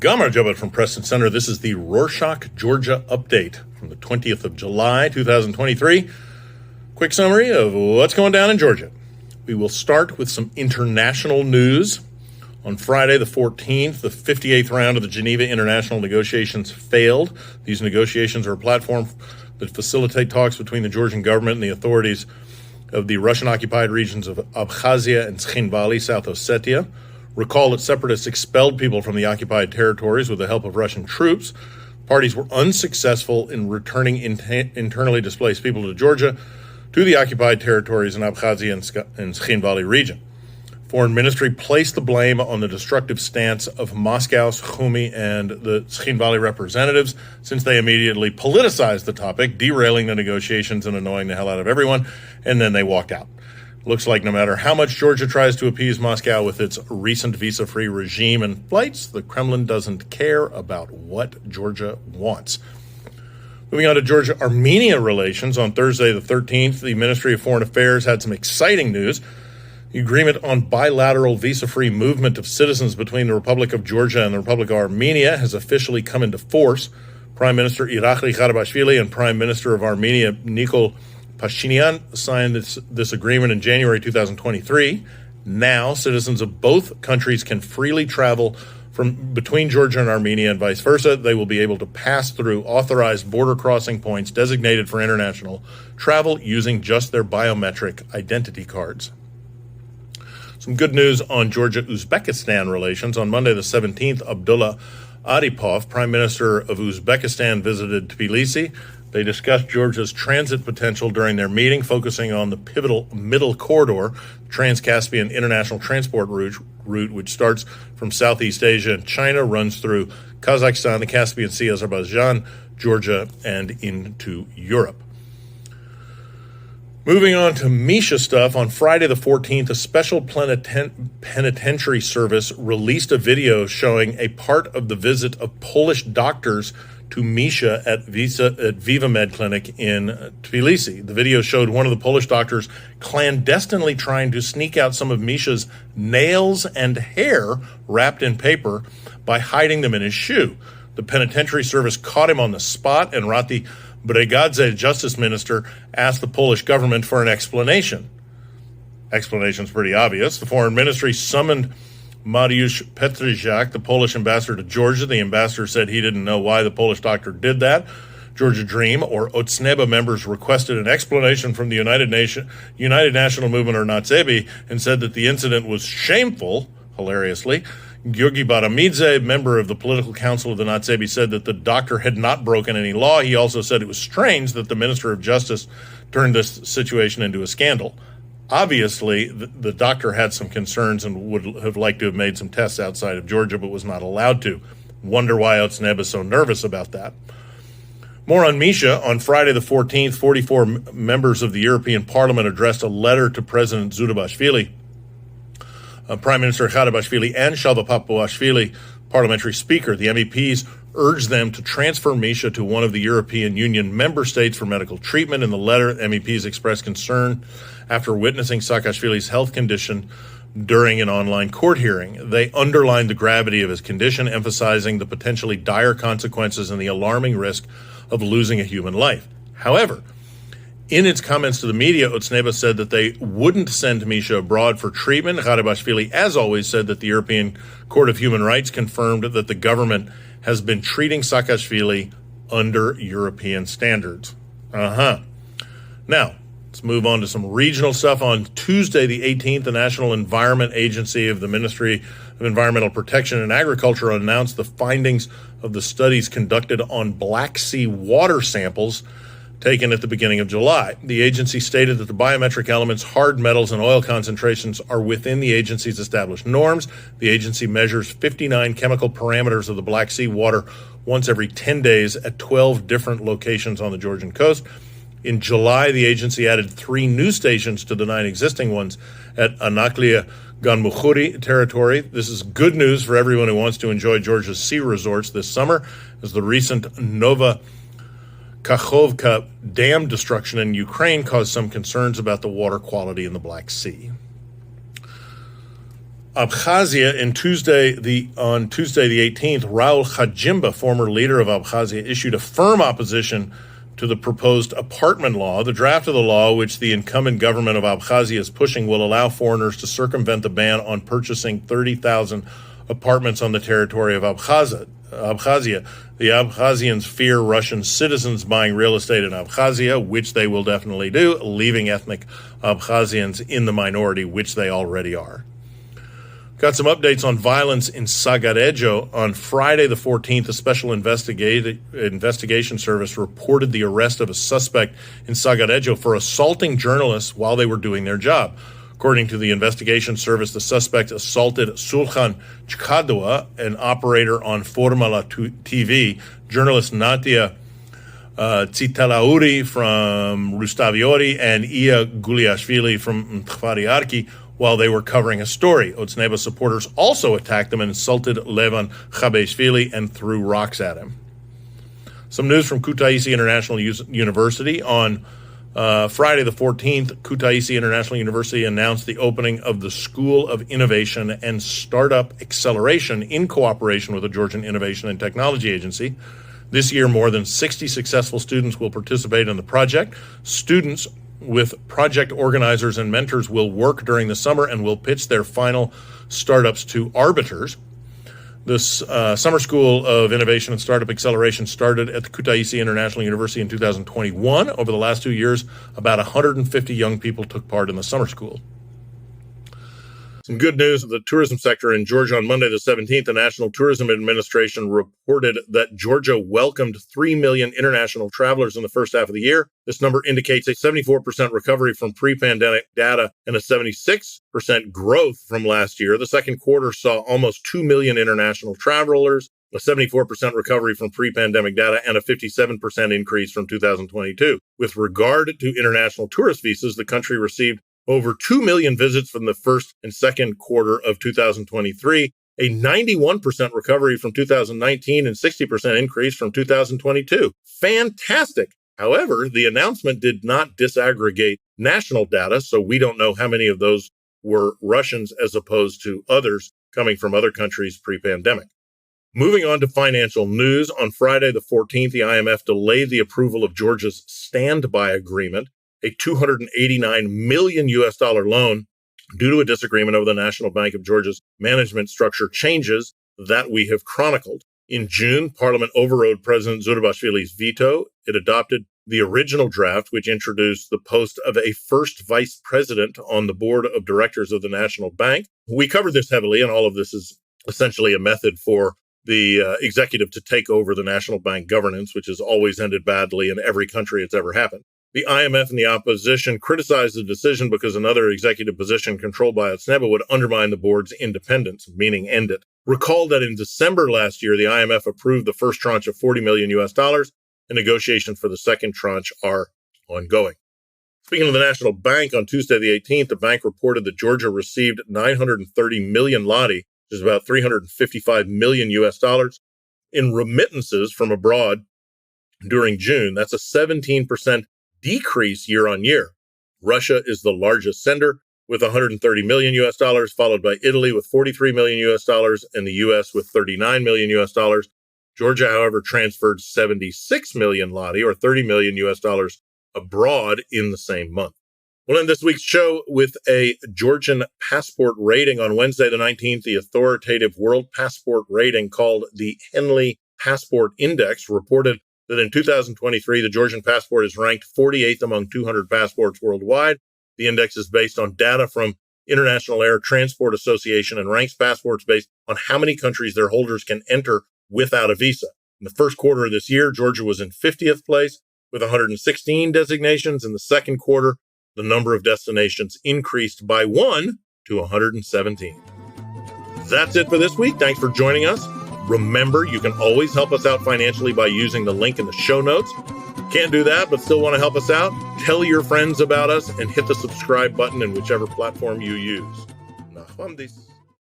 Gamar Jabbat from Preston Center. This is the Rorshok, Georgia update from the 20th of July, 2023. Quick summary of what's going down in Georgia. We will start with some international news. On Friday, the 14th, the 58th round of the Geneva international negotiations failed. These negotiations are a platform that facilitate talks between the Georgian government and the authorities of the Russian-occupied regions of Abkhazia and Tskhinvali, South Ossetia. Recall that separatists expelled people from the occupied territories with the help of Russian troops. Parties were unsuccessful in returning internally displaced people to Georgia, to the occupied territories in Abkhazia and Tskhinvali region. Foreign Ministry placed the blame on the destructive stance of Moscow's Sukhumi and the Tskhinvali representatives, since they immediately politicized the topic, derailing the negotiations and annoying the hell out of everyone, and then they walked out. Looks like no matter how much Georgia tries to appease Moscow with its recent visa-free regime and flights, the Kremlin doesn't care about what Georgia wants. Moving on to Georgia-Armenia relations, on Thursday the 13th, the Ministry of Foreign Affairs had some exciting news. The agreement on bilateral visa-free movement of citizens between the Republic of Georgia and the Republic of Armenia has officially come into force. Prime Minister Irakli Garibashvili and Prime Minister of Armenia Nikol Pashinyan signed this agreement in January 2023. Now, citizens of both countries can freely travel between Georgia and Armenia and vice versa. They will be able to pass through authorized border crossing points designated for international travel using just their biometric identity cards. Some good news on Georgia-Uzbekistan relations. On Monday the 17th, Abdullah Aripov, Prime Minister of Uzbekistan, visited Tbilisi. They discussed Georgia's transit potential during their meeting, focusing on the pivotal middle corridor, Trans-Caspian International Transport route, which starts from Southeast Asia and China, runs through Kazakhstan, the Caspian Sea, Azerbaijan, Georgia, and into Europe. Moving on to Misha stuff, on Friday the 14th, a special penitentiary service released a video showing a part of the visit of Polish doctors to Misha at Viva Med Clinic in Tbilisi. The video showed one of the Polish doctors clandestinely trying to sneak out some of Misha's nails and hair wrapped in paper by hiding them in his shoe. The penitentiary service caught him on the spot, and Rati Bregadze, justice minister, asked the Polish government for an explanation. Explanation's pretty obvious. The foreign ministry summoned Mariusz Petryjak, the Polish ambassador to Georgia. The ambassador said he didn't know why the Polish doctor did that. Georgia Dream, or Otsneba members, requested an explanation from the United National Movement, or Natsebi, and said that the incident was shameful, hilariously. Georgi Baramidze, member of the political council of the Natsebi, said that the doctor had not broken any law. He also said it was strange that the Minister of Justice turned this situation into a scandal. Obviously, the doctor had some concerns and would have liked to have made some tests outside of Georgia, but was not allowed to. Wonder why Otsneb is so nervous about that. More on Misha. On Friday the 14th, 44 members of the European Parliament addressed a letter to President Zudabashvili, Prime Minister Garibashvili, and Shalva Papuashvili, parliamentary speaker. The MEPs urged them to transfer Misha to one of the European Union member states for medical treatment. In the letter, MEPs expressed concern after witnessing Saakashvili's health condition during an online court hearing. They underlined the gravity of his condition, emphasizing the potentially dire consequences and the alarming risk of losing a human life. However, in its comments to the media, Otsneba said that they wouldn't send Misha abroad for treatment. Garibashvili, as always, said that the European Court of Human Rights confirmed that the government has been treating Saakashvili under European standards. Now, let's move on to some regional stuff. On Tuesday, the 18th, the National Environment Agency of the Ministry of Environmental Protection and Agriculture announced the findings of the studies conducted on Black Sea water samples taken at the beginning of July. The agency stated that the biometric elements, hard metals, and oil concentrations are within the agency's established norms. The agency measures 59 chemical parameters of the Black Sea water once every 10 days at 12 different locations on the Georgian coast. In July, the agency added 3 new stations to the 9 existing ones at Anaklia Ganmukhuri territory. This is good news for everyone who wants to enjoy Georgia's sea resorts this summer, as the recent Nova Kakhovka dam destruction in Ukraine caused some concerns about the water quality in the Black Sea. Abkhazia on Tuesday the 18th, Raul Khajimba, former leader of Abkhazia, issued a firm opposition to the proposed apartment law. The draft of the law, which the incumbent government of Abkhazia is pushing, will allow foreigners to circumvent the ban on purchasing 30,000 apartments on the territory of Abkhazia. The Abkhazians fear Russian citizens buying real estate in Abkhazia, which they will definitely do, leaving ethnic Abkhazians in the minority, which they already are. Got some updates on violence in Sagarejo. On Friday the 14th, a special investigation service reported the arrest of a suspect in Sagarejo for assaulting journalists while they were doing their job. According to the investigation service, the suspect assaulted Sulkhan Chkadua, an operator on Formula TV, journalist Natia Tsitalauri from Rustaviori, and Iya Guliashvili from Tskhinvali while they were covering a story. Otsneva supporters also attacked them and insulted Levan Khabeshvili and threw rocks at him. Some news from Kutaisi International University. On Friday the 14th, Kutaisi International University announced the opening of the School of Innovation and Startup Acceleration in cooperation with the Georgian Innovation and Technology Agency. This year, more than 60 successful students will participate in the project. Students with project organizers and mentors will work during the summer and will pitch their final startups to arbiters. This Summer School of Innovation and Startup Acceleration started at the Kutaisi International University in 2021. Over the last 2 years, about 150 young people took part in the summer school. Some good news of the tourism sector in Georgia. On Monday the 17th, the National Tourism Administration reported that Georgia welcomed 3 million international travelers in the first half of the year. This number indicates a 74% recovery from pre-pandemic data and a 76% growth from last year. The second quarter saw almost 2 million international travelers, a 74% recovery from pre-pandemic data, and a 57% increase from 2022. With regard to international tourist visas, the country received over 2 million visits from the first and second quarter of 2023, a 91% recovery from 2019 and 60% increase from 2022. Fantastic. However, the announcement did not disaggregate national data, so we don't know how many of those were Russians as opposed to others coming from other countries pre-pandemic. Moving on to financial news, on Friday the 14th, the IMF delayed the approval of Georgia's standby agreement, a $289 million loan, due to a disagreement over the National Bank of Georgia's management structure changes that we have chronicled. In June, Parliament overrode President Zurabashvili's veto. It adopted the original draft, which introduced the post of a first vice president on the board of directors of the National Bank. We covered this heavily, and all of this is essentially a method for the executive to take over the National Bank governance, which has always ended badly in every country it's ever happened. The IMF and the opposition criticized the decision because another executive position controlled by Otsneva would undermine the board's independence, meaning end it. Recall that in December last year, the IMF approved the first tranche of $40 million, and negotiations for the second tranche are ongoing. Speaking of the National Bank, on Tuesday the 18th, the bank reported that Georgia received 930 million lari, which is about $355 million, in remittances from abroad during June. That's a 17% decrease year on year. Russia is the largest sender with $130 million, followed by Italy with $43 million, and the U.S. with $39 million. Georgia, however, transferred 76 million lari, or $30 million abroad in the same month. We'll end this week's show with a Georgian passport rating. On Wednesday the 19th, the authoritative world passport rating called the Henley Passport Index reported that in 2023, the Georgian passport is ranked 48th among 200 passports worldwide. The index is based on data from International Air Transport Association and ranks passports based on how many countries their holders can enter without a visa. In the first quarter of this year, Georgia was in 50th place with 116 designations. In the second quarter, the number of destinations increased by 1 to 117. That's it for this week. Thanks for joining us. Remember, you can always help us out financially by using the link in the show notes. Can't do that, but still want to help us out? Tell your friends about us and hit the subscribe button in whichever platform you use. Nachmandis.